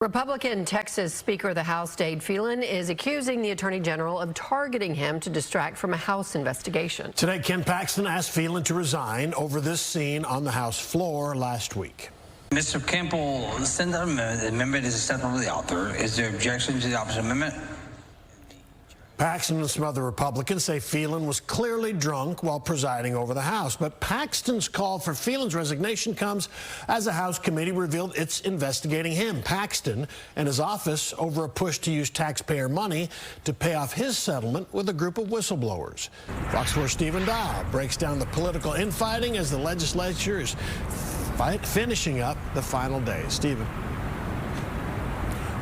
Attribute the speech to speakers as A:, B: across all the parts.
A: Republican Texas Speaker of the House Dade Phelan is accusing the Attorney General of targeting him to distract from a House investigation.
B: Today, Ken Paxton asked Phelan to resign over this scene on the House floor last week.
C: Mr. Campbell, send out the amendment is acceptable to the author. Is there objection to the opposite amendment?
B: Paxton and some other Republicans say Phelan was clearly drunk while presiding over the House. But Paxton's call for Phelan's resignation comes as a House committee revealed it's investigating him, Paxton, and his office over a push to use taxpayer money to pay off his settlement with a group of whistleblowers. Fox 4's Stephen Dow breaks down the political infighting as the legislature is finishing up the final days. Stephen.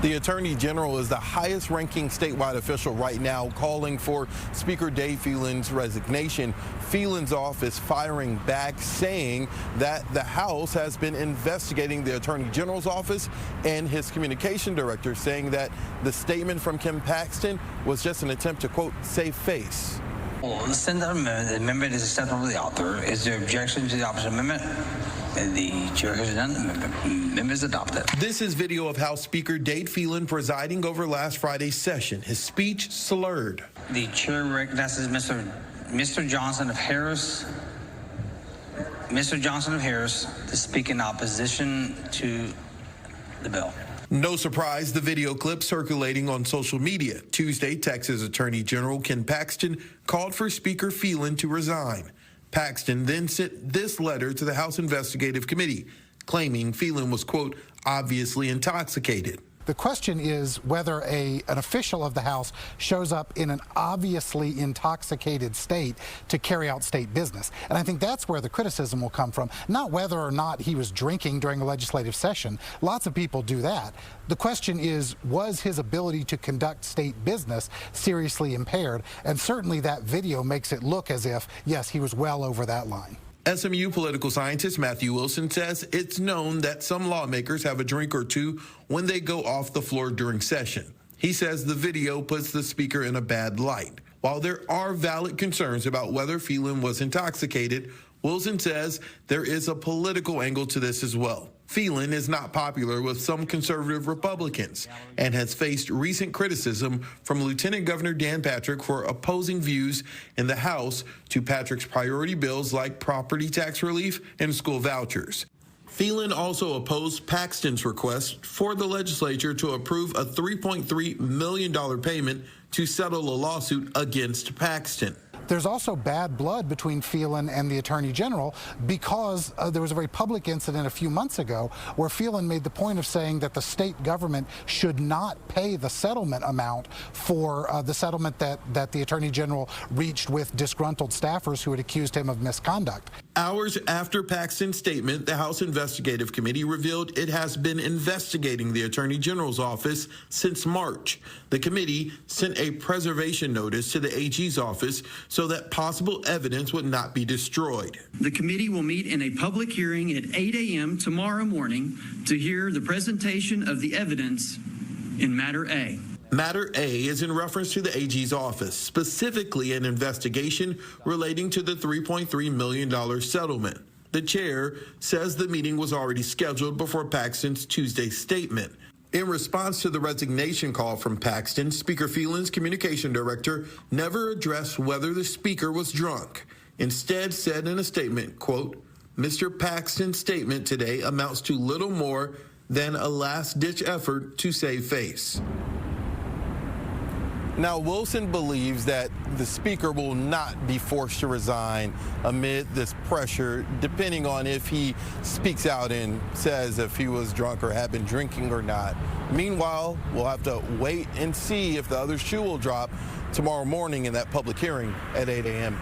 D: The Attorney General is the highest-ranking statewide official right now, calling for Speaker Dade Phelan's resignation. Phelan's office firing back, saying that the House has been investigating the Attorney General's office, and his communication director saying that the statement from Ken Paxton was just an attempt to, quote, save face.
C: Well, send out the amendment is acceptable to the author. Is there objection to the opposite amendment? The chair has done. The amendment is adopted.
D: This is video of House Speaker Dade Phelan presiding over last Friday's session. His speech slurred.
C: The chair recognizes Mr. Johnson of Harris. Mr. Johnson of Harris to speak in opposition to the bill.
D: No surprise, the video clip circulating on social media. Tuesday, Texas Attorney General Ken Paxton called for Speaker Phelan to resign. Paxton then sent this letter to the House Investigative Committee, claiming Phelan was, quote, obviously intoxicated.
E: The question is whether an official of the House shows up in an obviously intoxicated state to carry out state business. And I think that's where the criticism will come from, not whether or not he was drinking during a legislative session. Lots of people do that. The question is, was his ability to conduct state business seriously impaired? And certainly that video makes it look as if, yes, he was well over that line.
D: SMU political scientist Matthew Wilson says it's known that some lawmakers have a drink or two when they go off the floor during session. He says the video puts the speaker in a bad light. While there are valid concerns about whether Phelan was intoxicated, Wilson says there is a political angle to this as well. Phelan is not popular with some conservative Republicans and has faced recent criticism from Lieutenant Governor Dan Patrick for opposing views in the House to Patrick's priority bills like property tax relief and school vouchers. Phelan also opposed Paxton's request for the legislature to approve a $3.3 million payment to settle a lawsuit against Paxton.
E: There's also bad blood between Phelan and the Attorney General because there was a very public incident a few months ago where Phelan made the point of saying that the state government should not pay the settlement amount for the settlement that the Attorney General reached with disgruntled staffers who had accused him of misconduct.
D: Hours after Paxton's statement, the House Investigative Committee revealed it has been investigating the Attorney General's office since March. The committee sent a preservation notice to the AG's office so that possible evidence would not be destroyed.
F: The committee will meet in a public hearing at 8 a.m. tomorrow morning to hear the presentation of the evidence in Matter A.
D: Matter A is in reference to the AG's office, specifically an investigation relating to the $3.3 million settlement. The chair says the meeting was already scheduled before Paxton's Tuesday statement. In response to the resignation call from Paxton, Speaker Phelan's communication director never addressed whether the speaker was drunk. Instead said in a statement, quote, Mr. Paxton's statement today amounts to little more than a last-ditch effort to save face. Now, Wilson believes that the speaker will not be forced to resign amid this pressure, depending on if he speaks out and says if he was drunk or had been drinking or not. Meanwhile, we'll have to wait and see if the other shoe will drop tomorrow morning in that public hearing at 8 a.m.